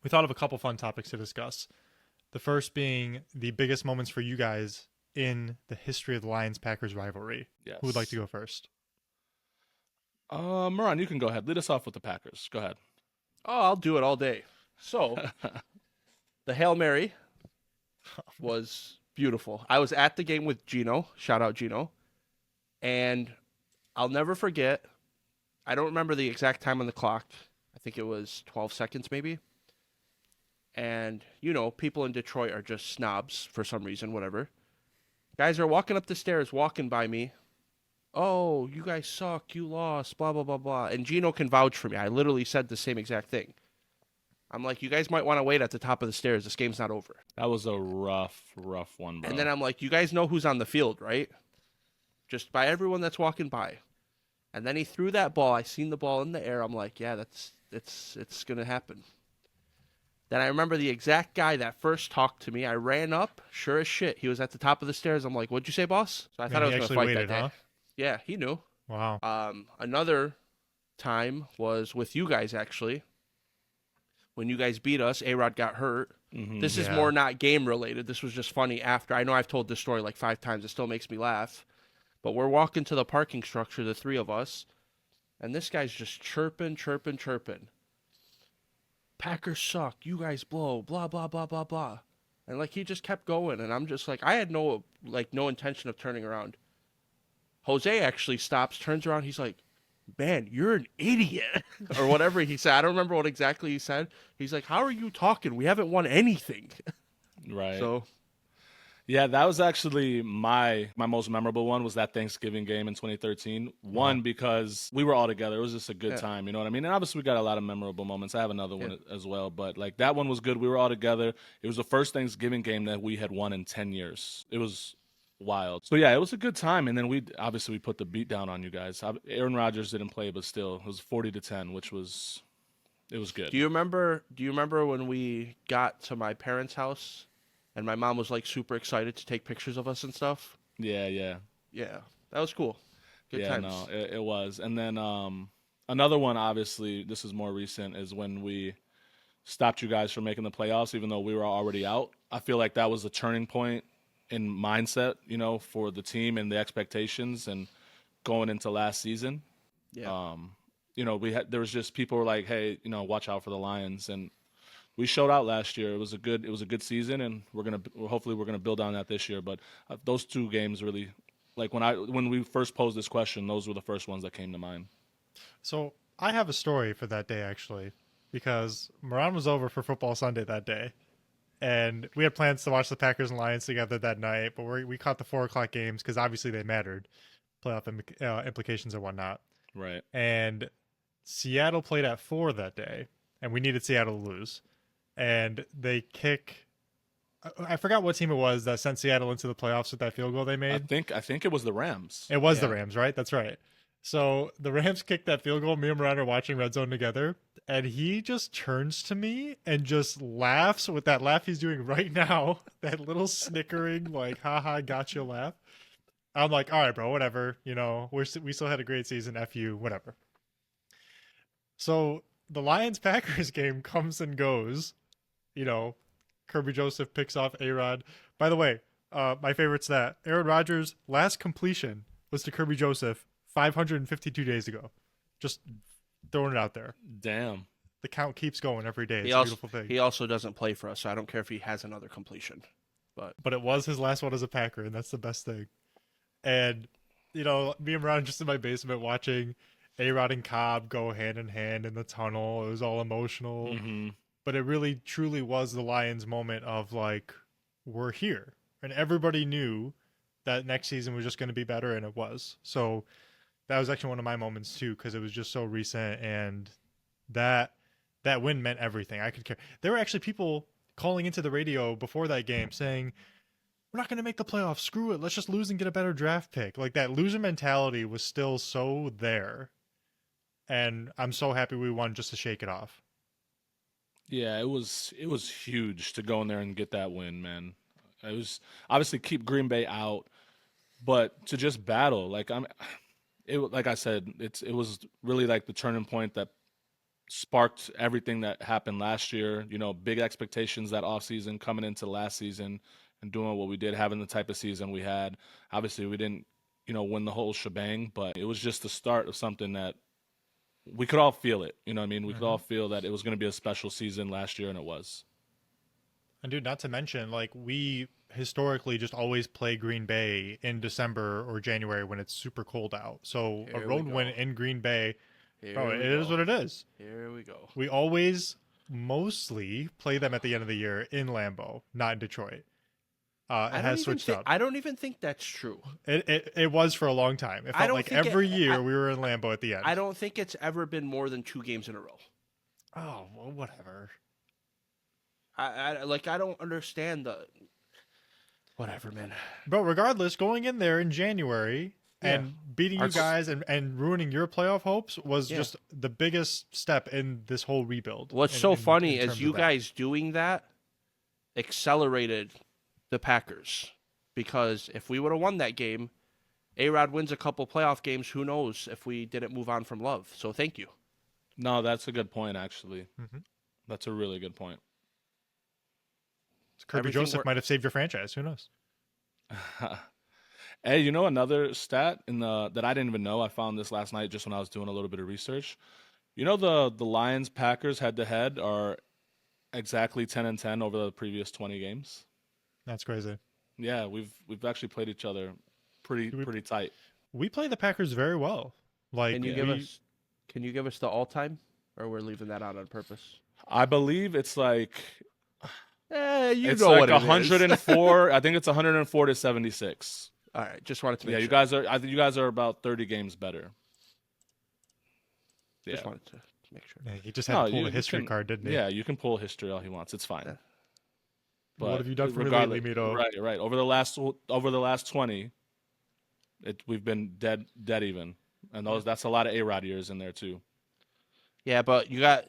we thought of a couple fun topics to discuss. The first being the biggest moments for you guys in the history of the Lions Packers rivalry. Who would like to Yes. go first? Moran, you can go ahead. Lead us off with the Packers. Go ahead. Oh, I'll do it all day. So, the Hail Mary was beautiful. I was at the game with Gino. Shout out Gino. And I'll never forget. I don't remember the exact time on the clock. I think it was 12 seconds maybe. And, people in Detroit are just snobs for some reason, whatever. Guys are walking up the stairs, walking by me. Oh, you guys suck. You lost, blah, blah, blah, blah. And Gino can vouch for me. I literally said the same exact thing. I'm like, you guys might want to wait at the top of the stairs. This game's not over. That was a rough one, bro. And then I'm like, you guys know who's on the field, right? Just by everyone that's walking by. And then he threw that ball. I seen the ball in the air. I'm like, yeah, it's going to happen. Then I remember the exact guy that first talked to me. I ran up, sure as shit. He was at the top of the stairs. I'm like, what'd you say, boss? So I thought I was going to fight waited, that day. huh? Yeah, he knew. Wow. Another time was with you guys, actually. When you guys beat us, A-Rod got hurt. Mm-hmm. This is more not game related. This was just funny after. I know I've told this story like 5 times. It still makes me laugh. But we're walking to the parking structure, the 3 of us, and this guy's just chirping. Packers suck. You guys blow. Blah, blah, blah, blah, blah. And he just kept going, and I'm just like, I had no intention of turning around. Jose actually stops, turns around. He's like, man, you're an idiot. Or whatever he said. I don't remember what exactly he said. He's like, how are you talking? We haven't won anything. Right. So, yeah, that was actually my most memorable one was that Thanksgiving game in 2013. One, because we were all together. It was just a good time, you know what I mean? And obviously we got a lot of memorable moments. I have another one as well, but that one was good. We were all together. It was the first Thanksgiving game that we had won in 10 years. It was wild. So yeah, it was a good time. And then we put the beat down on you guys. Aaron Rodgers didn't play, but still, it was 40-10, which was good. Do you remember when we got to my parents' house and my mom was super excited to take pictures of us and stuff? Yeah. Yeah, that was cool. Good times. No, it was. And then another one, obviously, this is more recent, is when we stopped you guys from making the playoffs, even though we were already out. I feel like that was a turning point in mindset, for the team and the expectations and going into last season. Yeah. There was just people were like, hey, watch out for the Lions, and we showed out last year. It was a good season, and hopefully we're gonna build on that this year. But those 2 games really, when we first posed this question, those were the first ones that came to mind. So I have a story for that day, actually, because Moran was over for Football Sunday that day. And we had plans to watch the Packers and Lions together that night, but we caught the 4 o'clock games because obviously they mattered, playoff implications and whatnot. Right. And Seattle played at 4 that day, and we needed Seattle to lose. And they kick. I forgot what team it was that sent Seattle into the playoffs with that field goal they made. I think it was the Rams. It was the Rams, right? That's right. So the Rams kicked that field goal. Me and Moran are watching Red Zone together, and he just turns to me and just laughs with that laugh he's doing right now. That little snickering, haha, gotcha laugh. I'm like, all right, bro, whatever. We still had a great season. F you, whatever. So the Lions-Packers game comes and goes. Kirby Joseph picks off A-Rod. By the way, my favorite stat, Aaron Rodgers' last completion was to Kirby Joseph 552 days ago. Just throwing it out there. Damn. The count keeps going every day. It's a beautiful thing. He also doesn't play for us, so I don't care if he has another completion. But it was his last one as a Packer, and that's the best thing. And, me and Ron just in my basement watching A-Rod and Cobb go hand in hand in the tunnel. It was all emotional. Mm-hmm. But it really, truly was the Lions moment of, we're here. And everybody knew that next season was just going to be better, and it was. So that was actually one of my moments, too, because it was just so recent, and that win meant everything. I could care. There were actually people calling into the radio before that game saying, we're not going to make the playoffs. Screw it. Let's just lose and get a better draft pick. That loser mentality was still so there. And I'm so happy we won just to shake it off. Yeah, it was huge to go in there and get that win, man. It was obviously keep Green Bay out, but to just battle, like I said, it was really the turning point that sparked everything that happened last year. You know, big expectations that offseason coming into last season and doing what we did, having the type of season we had. Obviously, we didn't, win the whole shebang, but it was just the start of something that we could all feel it. You know what I mean? We could all feel that it was going to be a special season last year, and it was. And dude, not to mention, like, we historically just always play Green Bay in December or January when it's super cold out. So a Here we road go. win in Green Bay, bro, Here it we is go. what it is. Here we go. We always mostly play them at the end of the year in Lambeau, not in Detroit. It has switched up. I don't even think that's true. It was for a long time. It I felt don't like think every year we were in Lambeau at the end. I don't think it's ever been more than 2 games in a row. Oh, well, whatever. I don't understand the. Whatever, man. But regardless, going in there in January and beating you guys and ruining your playoff hopes was just the biggest step in this whole rebuild. What's so funny is you guys doing that accelerated the Packers, because if we would have won that game, A-Rod wins a couple playoff games. Who knows if we didn't move on from Love? So thank you. No, that's a good point, actually. That's a really good point. Kirby Joseph might have saved your franchise. Who knows? Hey, another stat that I didn't even know. I found this last night just when I was doing a little bit of research. The Lions Packers head to head are exactly 10-10 over the previous 20 games. That's crazy. Yeah, we've actually played each other pretty tight. We play the Packers very well. Like, Can you give us the all time, or we're leaving that out on purpose? I believe it's like it's like what 104. I think it's 104 to 76. All right, just wanted to make sure. I think you guys are about 30 games better. Yeah. Just wanted to make sure. Yeah, he just had to pull a history card, didn't he? Yeah, you can pull history all he wants. It's fine. Yeah. But what have you done for me lately, Mito? Right. Over the last 20, we've been dead even, and that's a lot of A-Rod years in there too. Yeah, but you got.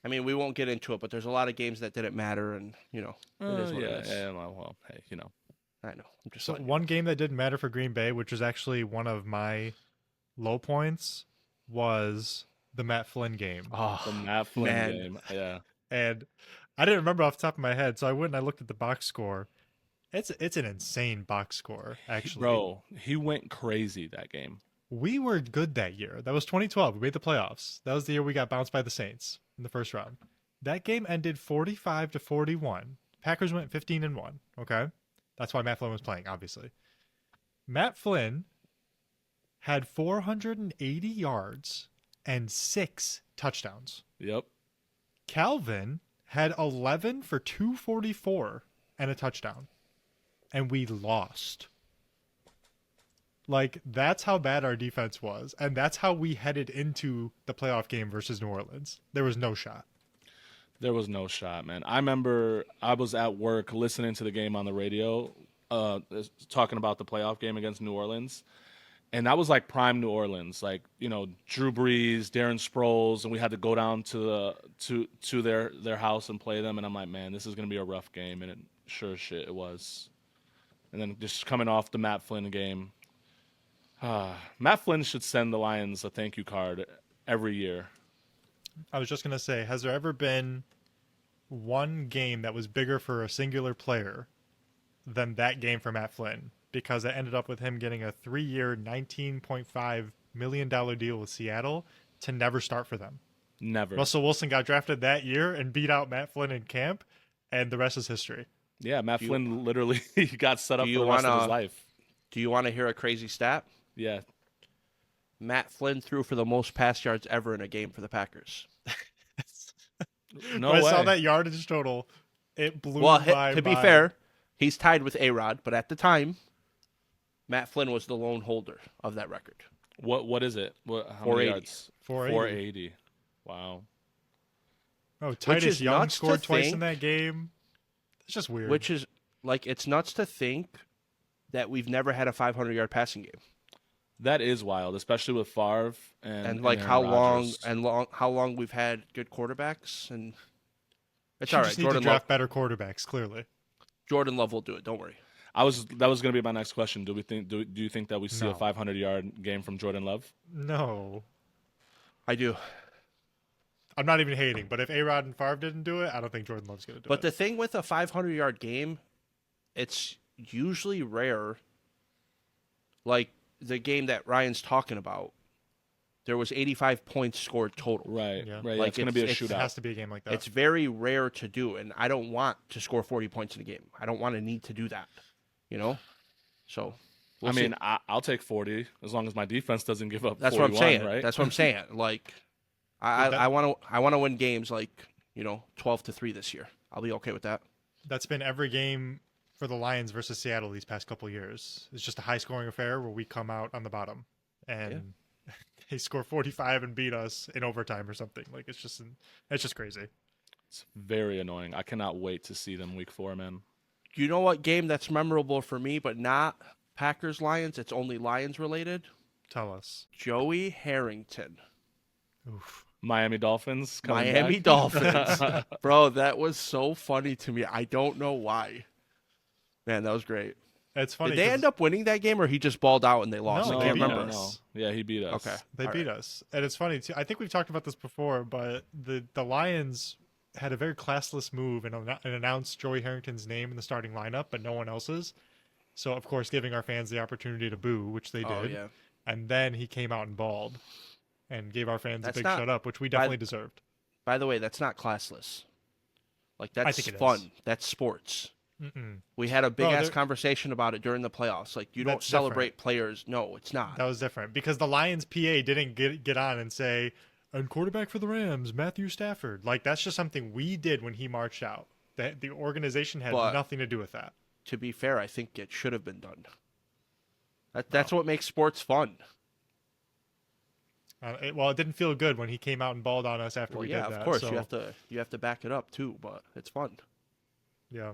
I mean, we won't get into it, but there's a lot of games that didn't matter, and it is what it is. Yeah. Well, hey, I know. I'm just So one game that didn't matter for Green Bay, which was actually one of my low points, was the Matt Flynn game. Oh, the Matt Flynn game. Yeah. And I didn't remember off the top of my head, so I went and I looked at the box score. It's an insane box score, actually. Bro, he went crazy that game. We were good that year. That was 2012. We made the playoffs. That was the year we got bounced by the Saints in the first round. That game ended 45-41. Packers went 15-1. Okay, that's why Matt Flynn was playing, obviously. Matt Flynn had 480 yards and 6 touchdowns. Yep. Calvin had 11 for 244 and a touchdown. And we lost. Like, that's how bad our defense was. And that's how we headed into the playoff game versus New Orleans. There was no shot. There was no shot, man. I remember I was at work listening to the game on the radio, talking about the playoff game against New Orleans. And that was like prime New Orleans, like, Drew Brees, Darren Sproles, and we had to go down to their house and play them. And I'm like, man, this is gonna be a rough game, and sure as shit it was. And then just coming off the Matt Flynn game, Matt Flynn should send the Lions a thank you card every year. I was just going to say, has there ever been one game that was bigger for a singular player than that game for Matt Flynn? Because it ended up with him getting a 3-year, $19.5 million deal with Seattle to never start for them. Never. Russell Wilson got drafted that year and beat out Matt Flynn in camp, and the rest is history. Yeah, Matt Flynn literally got set up for the rest of his life. Do you want to hear a crazy stat? Yeah. Matt Flynn threw for the most pass yards ever in a game for the Packers. No when way. I saw that yardage total, it blew my my mind. To be mind. fair, he's tied with A-Rod, but at the time, Matt Flynn was the lone holder of that record. What is it? How many 480. yards? 480. Wow. Oh, Titus Young nuts scored to twice think. in that game. It's just weird. Which is, like, it's nuts to think that we've never had a 500-yard passing game. That is wild, especially with Favre and like Aaron how Rodgers. how long we've had good quarterbacks, and it's you all just right. need to draft better quarterbacks, clearly. Jordan Love will do it. Don't worry. That was going to be my next question. Do you think that we see No. a 500-yard game from Jordan Love? No. I do. I'm not even hating, but if A-Rod and Favre didn't do it, I don't think Jordan Love's going to do But it. the thing with a 500-yard game, it's usually rare. Like the game that Ryan's talking about, there was 85 points scored total. Right. Yeah. Right. Like, It's going to be a it's- It shootout. has to be a game like that. It's very rare to do, and I don't want to score 40 points in a game. I don't want to need to do that, you know? So, we'll I mean, see. I'll take 40 as long as my defense doesn't give up. That's 41, what I'm saying. Right? That's what I'm saying. Like, I want to win games like 12-3 this year. I'll be okay with that. That's been every game for the Lions versus Seattle these past couple of years. It's just a high-scoring affair where we come out on the bottom, and they score 45 and beat us in overtime or something. Like it's just crazy. It's very annoying. I cannot wait to see them week 4, man. You know what game that's memorable for me, but not Packers Lions? It's only Lions related. Tell us. Joey Harrington, Oof. Miami Dolphins. Coming Miami back. Dolphins. Bro, that was so funny to me. I don't know why. Man, that was great. It's funny. Did they 'cause end up winning that game, or he just balled out and they lost? No, I they can't beat remember. us. Yeah, he beat us. Okay. They All beat right. us, and it's funny too. I think we've talked about this before, but the Lions had a very classless move and announced Joey Harrington's name in the starting lineup, but no one else's. So of course, giving our fans the opportunity to boo, which they did. Oh, yeah. And then he came out and balled, and gave our fans That's a big not- shut up, which we definitely deserved. By the way, that's not classless. Like, I that's think it fun. is. That's sports. Mm-mm. We had a big ass there- conversation about it during the playoffs. Like, you don't That's celebrate players. No, it's not. That was different because the Lions PA didn't get on and say, "And quarterback for the Rams, Matthew Stafford." Like that's just something we did when he marched out. The organization had But- nothing to do with that. To be fair, I think it should have been done. That's what makes sports fun. It didn't feel good when he came out and balled on us after Well, we yeah, did that. of course so, you have to back it up too, but it's fun. Yeah,